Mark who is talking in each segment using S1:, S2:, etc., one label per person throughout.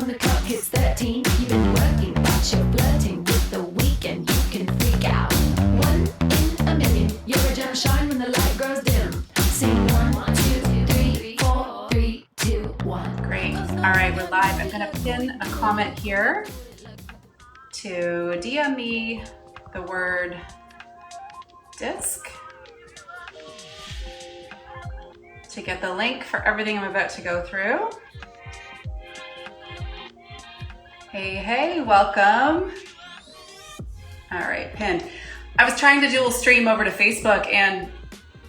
S1: when the clock hits 13. You've been working, but you're flirting with the weekend. You can freak out. 1 in a million. You're a gem shine when the light grows dim. Sing 1, 2, 3, 4, 3, 2, 1.
S2: Great. All right, we're live. I'm going to pin a comment here to DM me the word disc to get the link for everything I'm about to go through. Hey, welcome. All right, pinned. I was trying to dual stream over to Facebook, and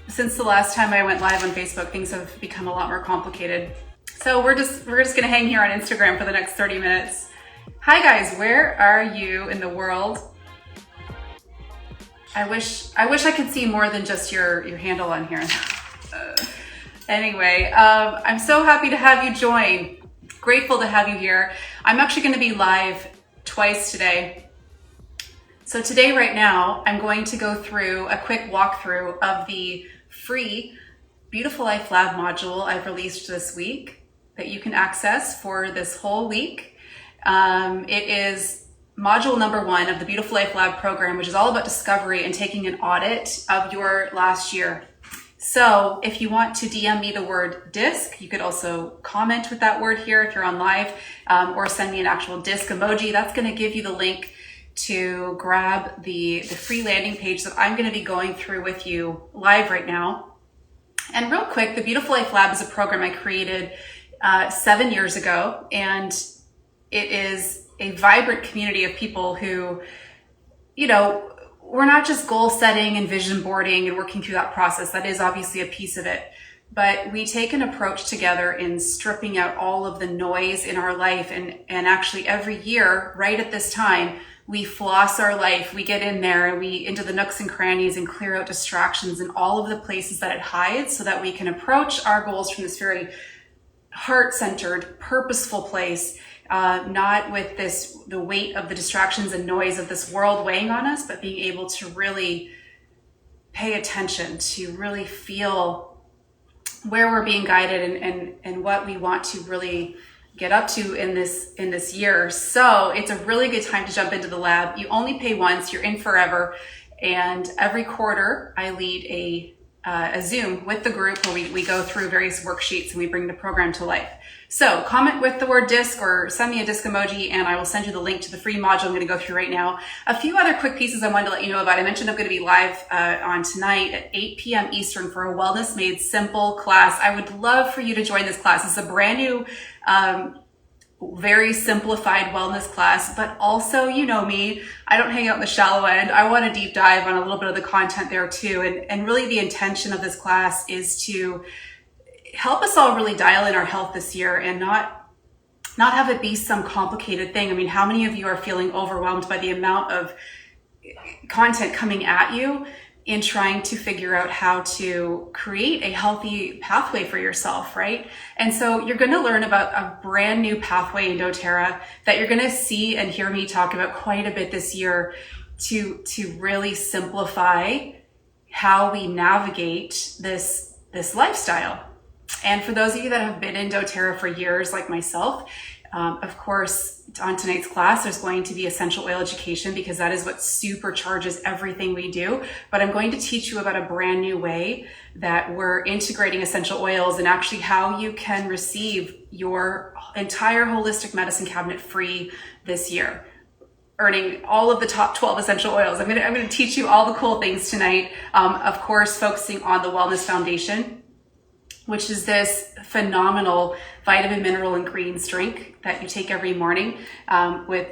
S2: since the last time I went live on Facebook, things have become a lot more complicated. So we're just gonna hang here on Instagram for the next 30 minutes. Hi guys, where are you in the world? I wish I could see more than just your handle on here. Anyway, I'm so happy to have you join. Grateful to have you here. I'm actually going to be live twice today. So today, right now, I'm going to go through a quick walkthrough of the free Beautiful Life Lab module I've released this week that you can access for this whole week. It is module number 1 of the Beautiful Life Lab program, which is all about discovery and taking an audit of your last year. So if you want to DM me the word disc, you could also comment with that word here if you're on live, or send me an actual disc emoji. That's going to give you the link to grab the free landing page that I'm going to be going through with you live right now. And real quick, the Beautiful Life Lab is a program I created 7 years ago, and it is a vibrant community of people who, we're not just goal setting and vision boarding and working through that process. That is obviously a piece of it. But we take an approach together in stripping out all of the noise in our life. And actually every year, right at this time, we floss our life. We get in there and we into the nooks and crannies and clear out distractions and all of the places that it hides so that we can approach our goals from this very heart-centered, purposeful place. Not with the weight of the distractions and noise of this world weighing on us, but being able to really pay attention, to really feel where we're being guided and what we want to really get up to in this year. So it's a really good time to jump into the lab. You only pay once, you're in forever. And every quarter I lead a Zoom with the group where we go through various worksheets and we bring the program to life. So comment with the word disc or send me a disc emoji and I will send you the link to the free module I'm going to go through right now. A few other quick pieces I wanted to let you know about. I mentioned I'm going to be live on tonight at 8 p.m. Eastern for a Wellness Made Simple class. I would love for you to join this class. It's a brand new, very simplified wellness class, but also, you know me, I don't hang out in the shallow end. I want to deep dive on a little bit of the content there too. And really the intention of this class is to help us all really dial in our health this year and not have it be some complicated thing. I mean, how many of you are feeling overwhelmed by the amount of content coming at you in trying to figure out how to create a healthy pathway for yourself, right? And so you're going to learn about a brand new pathway in doTERRA that you're going to see and hear me talk about quite a bit this year to really simplify how we navigate this lifestyle. And for those of you that have been in doTERRA for years, like myself, of course, on tonight's class, there's going to be essential oil education because that is what supercharges everything we do. But I'm going to teach you about a brand new way that we're integrating essential oils and actually how you can receive your entire holistic medicine cabinet free this year, earning all of the top 12 essential oils. I'm going to teach you all the cool things tonight. Of course, focusing on the Wellness Foundation, which is this phenomenal vitamin, mineral, and greens drink that you take every morning with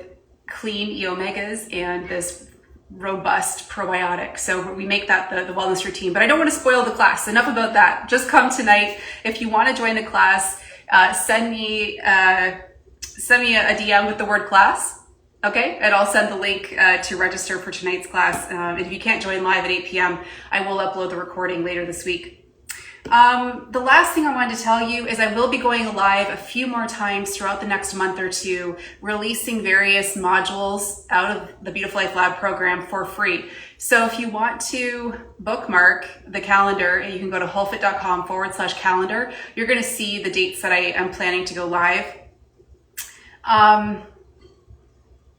S2: clean E-omegas and this robust probiotic. So we make that the wellness routine, but I don't want to spoil the class. Enough about that. Just come tonight. If you want to join the class, send me a DM with the word class. Okay, and I'll send the link to register for tonight's class. If you can't join live at 8 p.m., I will upload the recording later this week. The last thing I wanted to tell you is I will be going live a few more times throughout the next month or two, releasing various modules out of the Beautiful Life Lab program for free. So if you want to bookmark the calendar, you can go to wholefit.com/calendar. You're going to see the dates that I am planning to go live. I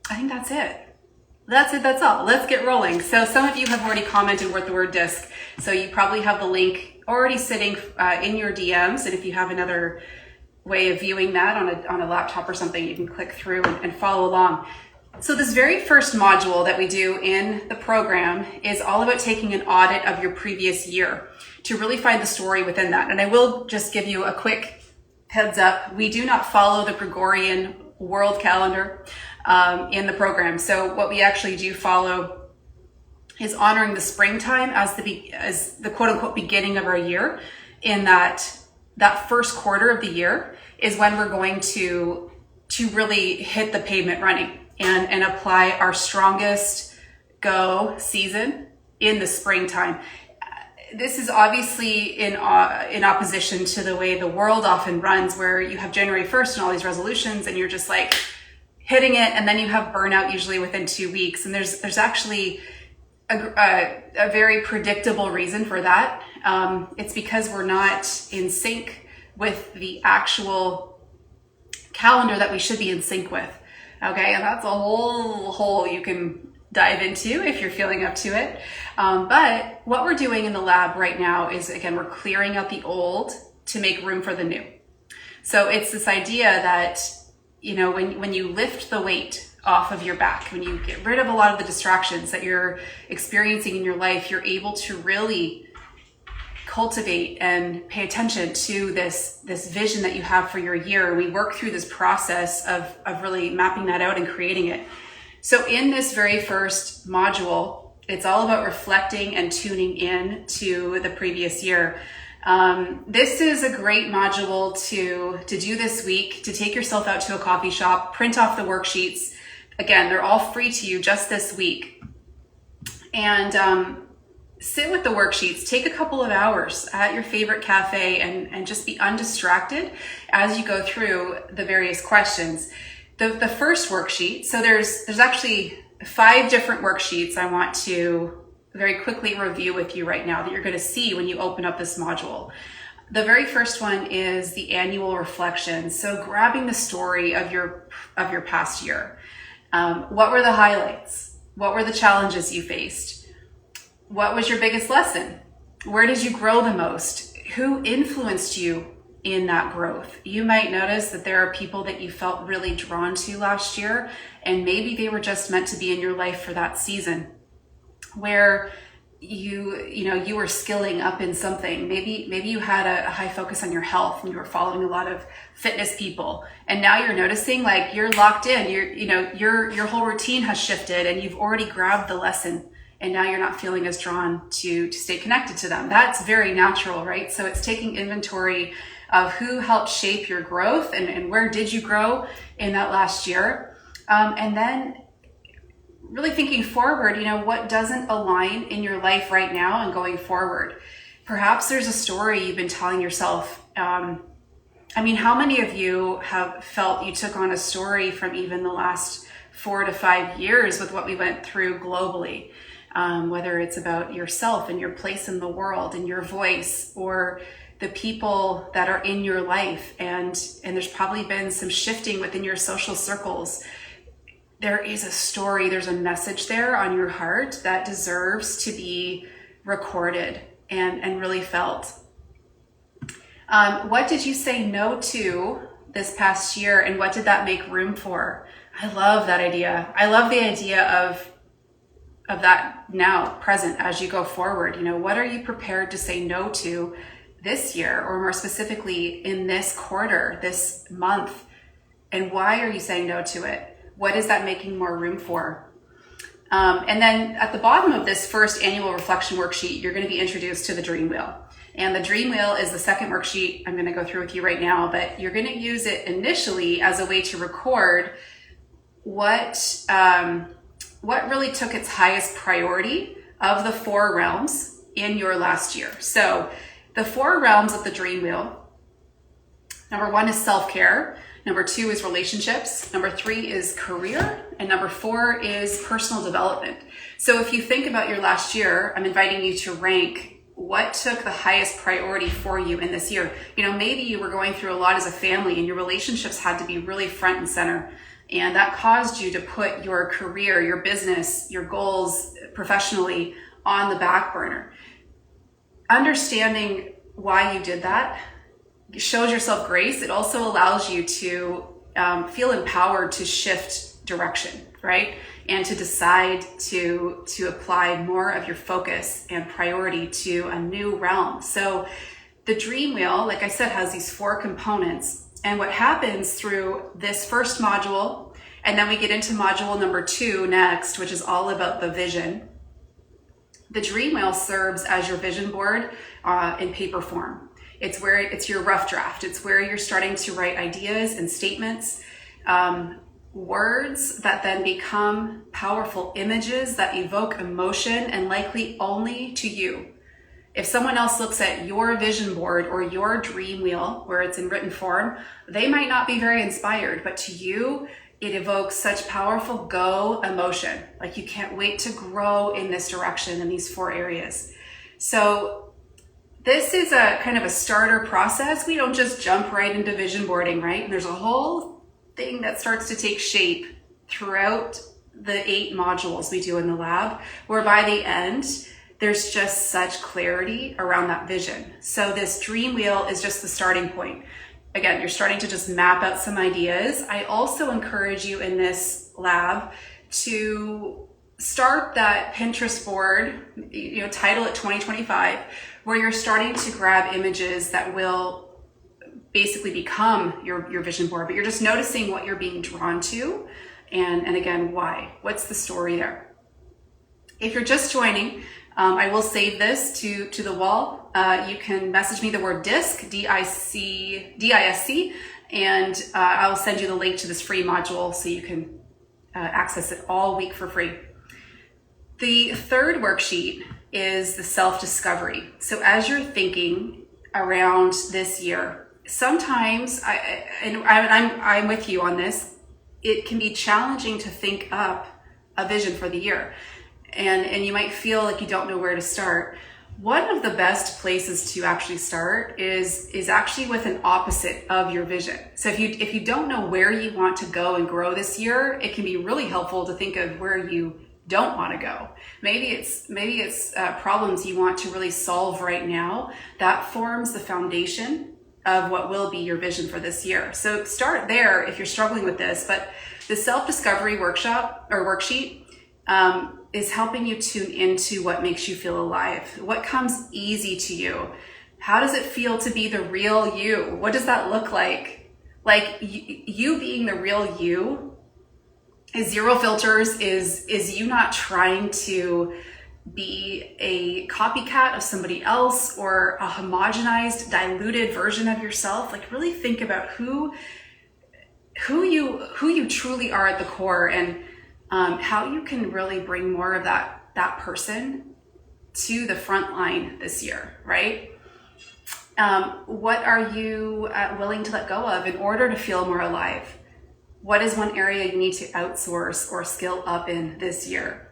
S2: think that's it. That's all. Let's get rolling. So some of you have already commented with the word disc. So you probably have the link already sitting in your DMs. And if you have another way of viewing that on a laptop or something, you can click through and follow along. So this very first module that we do in the program is all about taking an audit of your previous year to really find the story within that. And I will just give you a quick heads up. We do not follow the Gregorian world calendar in the program. So what we actually do follow is honoring the springtime as the quote unquote beginning of our year. In that first quarter of the year is when we're going to really hit the pavement running and apply our strongest go season in the springtime. This is obviously in opposition to the way the world often runs, where you have January 1st and all these resolutions and you're just like hitting it, and then you have burnout usually within 2 weeks. And there's actually a very predictable reason for that. It's because we're not in sync with the actual calendar that we should be in sync with. Okay, and that's a whole hole you can dive into if you're feeling up to it. But what we're doing in the lab right now is, again, we're clearing out the old to make room for the new. So it's this idea that, you know, when you lift the weight off of your back, when you get rid of a lot of the distractions that you're experiencing in your life, you're able to really cultivate and pay attention to this vision that you have for your year. We work through this process of really mapping that out and creating it. So in this very first module, it's all about reflecting and tuning in to the previous year. This is a great module to do this week, to take yourself out to a coffee shop, print off the worksheets. Again, they're all free to you just this week. And sit with the worksheets, take a couple of hours at your favorite cafe and just be undistracted as you go through the various questions. The first worksheet, so there's actually 5 different worksheets I want to very quickly review with you right now that you're going to see when you open up this module. The very first one is the annual reflection. So grabbing the story of your past year. What were the highlights? What were the challenges you faced? What was your biggest lesson? Where did you grow the most? Who influenced you in that growth? You might notice that there are people that you felt really drawn to last year, and maybe they were just meant to be in your life for that season, where you were skilling up in something. Maybe you had a high focus on your health and you were following a lot of fitness people, and now you're noticing like you're locked in. Your whole routine has shifted, and you've already grabbed the lesson, and now you're not feeling as drawn to stay connected to them. That's very natural, right? So it's taking inventory of who helped shape your growth and where did you grow in that last year. And then really thinking forward, what doesn't align in your life right now and going forward. Perhaps there's a story you've been telling yourself. How many of you have felt you took on a story from even the last 4 to 5 years with what we went through globally? Whether it's about yourself and your place in the world and your voice, or the people that are in your life. And there's probably been some shifting within your social circles. There is a story, there's a message there on your heart that deserves to be recorded and really felt. What did you say no to this past year, and what did that make room for? I love that idea. I love the idea of that now present as you go forward. What are you prepared to say no to this year, or more specifically in this quarter, this month, and why are you saying no to it? What is that making more room for? And then at the bottom of this first annual reflection worksheet, you're going to be introduced to the dream wheel. And the dream wheel is the second worksheet I'm going to go through with you right now, but you're going to use it initially as a way to record what really took its highest priority of the 4 realms in your last year. So the 4 realms of the dream wheel, number 1 is self-care. Number 2 is relationships. Number 3 is career. And number 4 is personal development. So if you think about your last year, I'm inviting you to rank what took the highest priority for you in this year. Maybe you were going through a lot as a family and your relationships had to be really front and center. And that caused you to put your career, your business, your goals professionally on the back burner. Understanding why you did that shows yourself grace. It also allows you to feel empowered to shift direction, right? And to decide to apply more of your focus and priority to a new realm. So the dream wheel, like I said, has these 4 components. And what happens through this first module, and then we get into module number 2 next, which is all about the vision. The dream wheel serves as your vision board in paper form. It's your rough draft. It's where you're starting to write ideas and statements, words that then become powerful images that evoke emotion and likely only to you. If someone else looks at your vision board or your dream wheel where it's in written form, they might not be very inspired, but to you, it evokes such powerful go emotion. Like you can't wait to grow in this direction in these 4 areas. So this is a kind of a starter process. We don't just jump right into vision boarding, right? There's a whole thing that starts to take shape throughout the 8 modules we do in the lab, where by the end, there's just such clarity around that vision. So this dream wheel is just the starting point. Again, you're starting to just map out some ideas. I also encourage you in this lab to start that Pinterest board, title it 2025, where you're starting to grab images that will basically become your vision board, but you're just noticing what you're being drawn to and again, why? What's the story there? If you're just joining, I will save this to the wall. You can message me the word DISC, D-I-S-C, and I'll send you the link to this free module so you can access it all week for free. The third worksheet is the self-discovery. So as you're thinking around this year, sometimes, I'm with you on this, it can be challenging to think up a vision for the year. And you might feel like you don't know where to start. One of the best places to actually start is actually with an opposite of your vision. So if you don't know where you want to go and grow this year, it can be really helpful to think of where you don't want to go. Maybe it's problems you want to really solve right now. That forms the foundation of what will be your vision for this year. So start there if you're struggling with this. But the self-discovery workshop or worksheet is helping you tune into what makes you feel alive. What comes easy to you? How does it feel to be the real you? What does that look like? Like you being the real you is zero filters, is you not trying to be a copycat of somebody else or a homogenized, diluted version of yourself. Like really think about who you truly are at the core, and how you can really bring more of that person to the front line this year, right? What are you willing to let go of in order to feel more alive? What is one area you need to outsource or skill up in this year?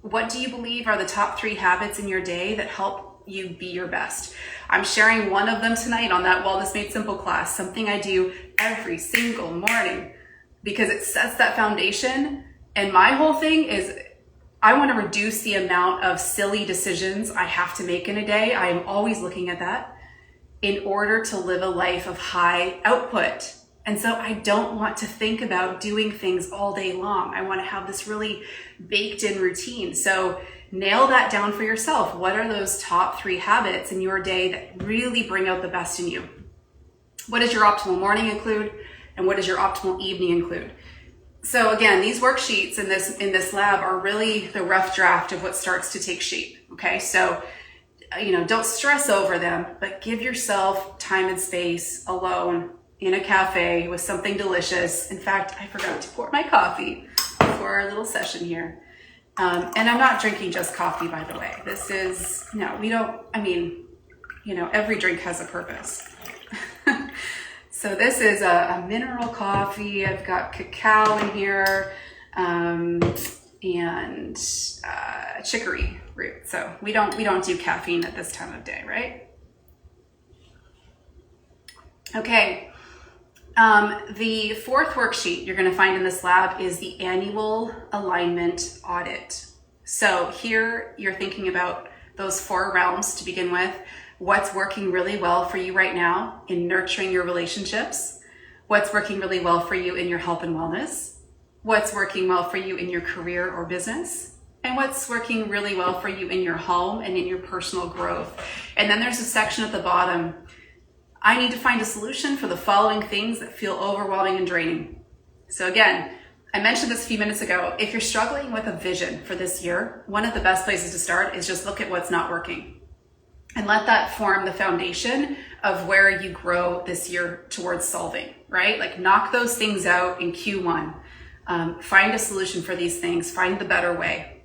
S2: What do you believe are the top 3 habits in your day that help you be your best? I'm sharing one of them tonight on that Wellness Made Simple class, something I do every single morning because it sets that foundation. And my whole thing is I want to reduce the amount of silly decisions I have to make in a day. I am always looking at that in order to live a life of high output. And so I don't want to think about doing things all day long. I want to have this really baked in routine. So nail that down for yourself. What are those top 3 habits in your day that really bring out the best in you? What does your optimal morning include? And what does your optimal evening include? So again, these worksheets in this lab are really the rough draft of what starts to take shape. Okay, so don't stress over them, but give yourself time and space alone in a cafe with something delicious. In fact, I forgot to pour my coffee for our little session here. And I'm not drinking just coffee, by the way. Every drink has a purpose. So this is a mineral coffee. I've got cacao in here. and chicory root. So we don't do caffeine at this time of day, right? Okay. The fourth worksheet you're going to find in this lab is the annual alignment audit. So here you're thinking about those 4 realms to begin with. What's working really well for you right now in nurturing your relationships? What's working really well for you in your health and wellness? What's working well for you in your career or business? And what's working really well for you in your home and in your personal growth? And then there's a section at the bottom. I need to find a solution for the following things that feel overwhelming and draining. So again, I mentioned this a few minutes ago. If you're struggling with a vision for this year, one of the best places to start is just look at what's not working and let that form the foundation of where you grow this year towards solving, right? Like knock those things out in Q1. Find a solution for these things, find the better way.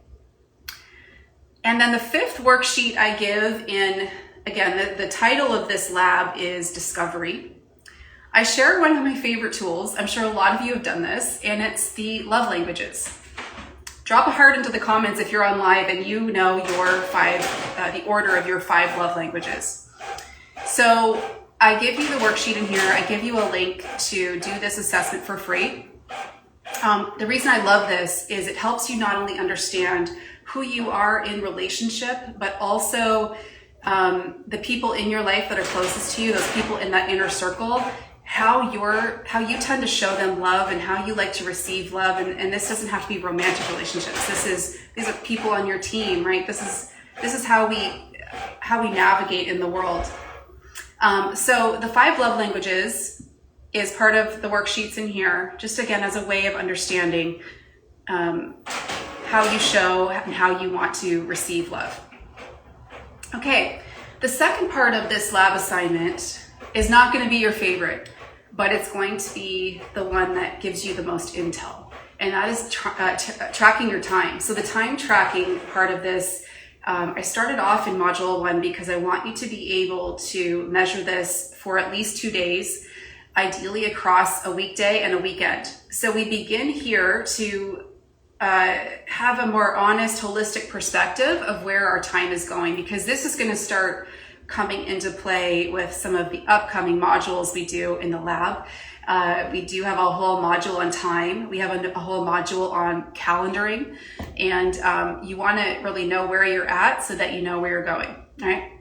S2: And then the 5th worksheet I give in, again, the title of this lab is Discovery. I share one of my favorite tools. I'm sure a lot of you have done this, and it's the love languages. Drop a heart into the comments if you're on live and you know your 5, the order of your 5 love languages. So I give you the worksheet in here. I give you a link to do this assessment for free. The reason I love this is it helps you not only understand who you are in relationship, but also the people in your life that are closest to you, those people in that inner circle, how you tend to show them love and how you like to receive love. And this doesn't have to be romantic relationships. These are people on your team, right? This is how we navigate in the world. So the 5 love languages is part of the worksheets in here, just again as a way of understanding how you show and how you want to receive love. Okay, the second part of this lab assignment is not going to be your favorite, but it's going to be the one that gives you the most intel, and that is tracking your time. So the time tracking part of this, I started off in module 1 because I want you to be able to measure this for at least 2 days, ideally across a weekday and a weekend. So we begin here to have a more honest, holistic perspective of where our time is going, because this is going to start coming into play with some of the upcoming modules we do in the lab. We do have a whole module on time. We have a whole module on calendaring, and you want to really know where you're at so that you know where you're going, all right?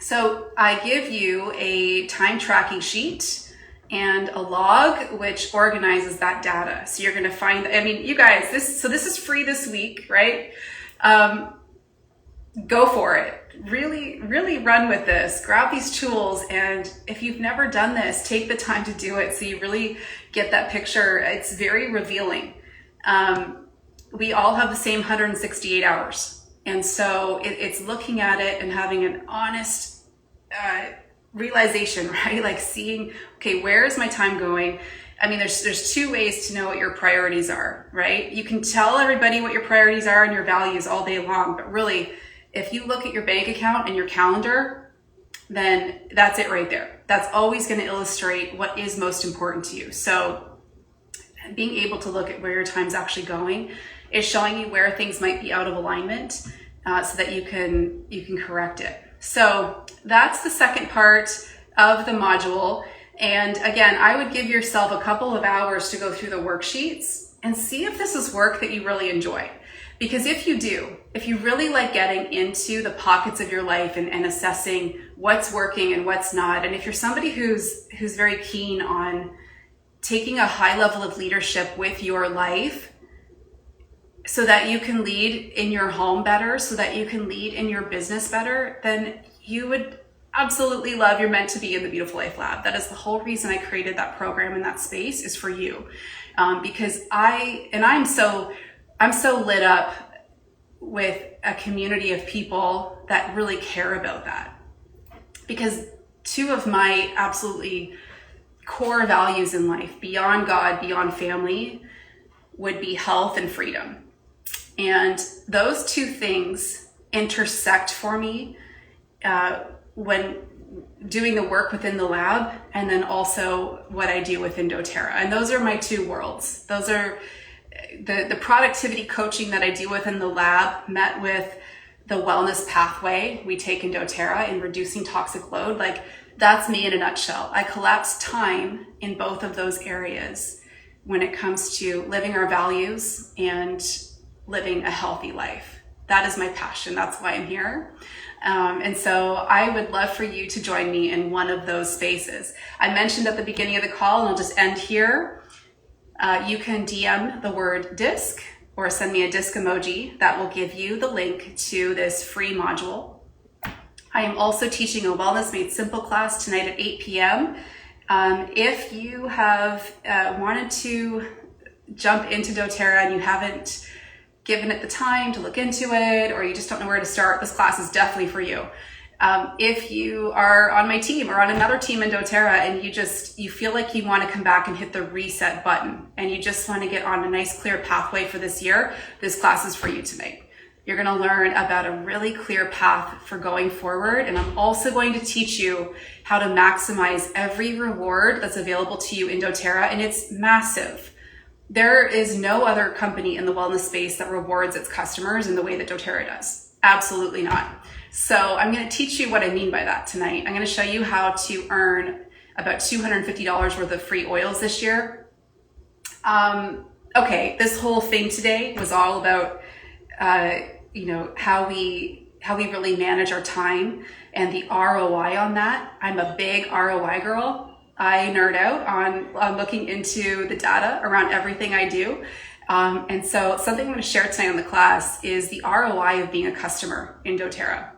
S2: So I give you a time tracking sheet and a log which organizes that data. So you're going to find, I mean, you guys, this is free this week, right? Go for it. Really, really run with this. Grab these tools, and if you've never done this, take the time to do it so you really get that picture. It's very revealing. We all have the same 168 hours. And so it's looking at it and having an honest realization, right? Like seeing, okay, where is my time going? I mean, there's 2 ways to know what your priorities are, right? You can tell everybody what your priorities are and your values all day long, but really, if you look at your bank account and your calendar, then that's it right there. That's always going to illustrate what is most important to you. So being able to look at where your time's actually going is showing you where things might be out of alignment, so that you can correct it. So that's the second part of the module. And again, I would give yourself a couple of hours to go through the worksheets and see if this is work that you really enjoy. Because if you do, if you really like getting into the pockets of your life and assessing what's working and what's not, and if you're somebody who's very keen on taking a high level of leadership with your life so that you can lead in your home better, so that you can lead in your business better, then you would absolutely love You're Meant to Be in the Beautiful Life Lab. That is the whole reason I created that program in that space, is for you. Because I'm so lit up with a community of people that really care about that. Because 2 of my absolutely core values in life, beyond God, beyond family, would be health and freedom. And those 2 things intersect for me when doing the work within the lab, and then also what I do within doTERRA. And those are my 2 worlds. Those are the productivity coaching that I do within the lab met with the wellness pathway we take in doTERRA in reducing toxic load. Like, that's me in a nutshell. I collapse time in both of those areas when it comes to living our values and living a healthy life. That is my passion. That's why I'm here. And so I would love for you to join me in one of those spaces. I mentioned at the beginning of the call, and I'll just end here, you can DM the word DISC or send me a DISC emoji. That will give you the link to this free module. I am also teaching a Wellness Made Simple class tonight at 8 p.m. If you have wanted to jump into doTERRA and you haven't given it the time to look into it, or you just don't know where to start, this class is definitely for you. If you are on my team or on another team in doTERRA and you feel like you want to come back and hit the reset button and you just want to get on a nice clear pathway for this year, this class is for you tonight. You're going to learn about a really clear path for going forward. And I'm also going to teach you how to maximize every reward that's available to you in doTERRA. And it's massive. There is no other company in the wellness space that rewards its customers in the way that doTERRA does. Absolutely not. So I'm going to teach you what I mean by that tonight. I'm going to show you how to earn about $250 worth of free oils this year. Okay, this whole thing today was all about how we really manage our time and the ROI on that. I'm a big ROI girl. I nerd out on looking into the data around everything I do. And so something I'm going to share tonight on the class is the ROI of being a customer in doTERRA.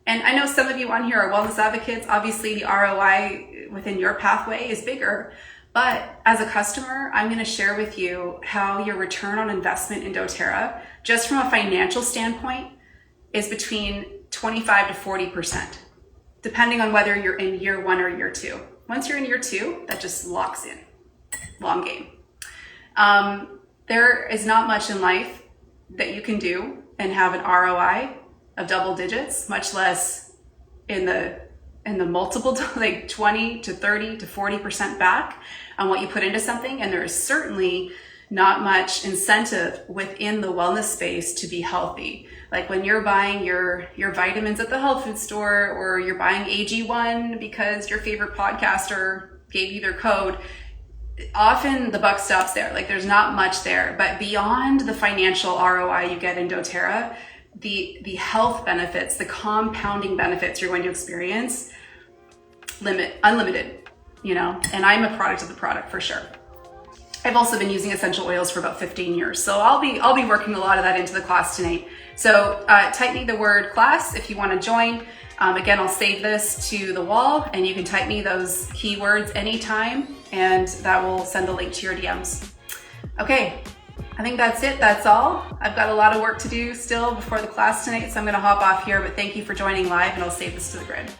S2: And I know some of you on here are wellness advocates. Obviously, the ROI within your pathway is bigger. But as a customer, I'm going to share with you how your return on investment in doTERRA, just from a financial standpoint, is between 25 to 40%, depending on whether you're in year 1 or year 2. Once you're in year 2, that just locks in. Long game. There is not much in life that you can do and have an ROI of double digits, much less in the multiple, like 20 to 30 to 40% back on what you put into something. And there is certainly not much incentive within the wellness space to be healthy. Like when you're buying your vitamins at the health food store, or you're buying AG1 because your favorite podcaster gave you their code, often the buck stops there. Like there's not much there. But beyond the financial ROI you get in doTERRA, the health benefits, the compounding benefits you're going to experience, unlimited, and I'm a product of the product for sure. I've also been using essential oils for about 15 years. So I'll be working a lot of that into the class tonight. So type me the word class if you want to join. Again, I'll save this to the wall and you can type me those keywords anytime and that will send a link to your DMs. Okay. I think that's it. That's all. I've got a lot of work to do still before the class tonight, so I'm going to hop off here, but thank you for joining live and I'll save this to the grid.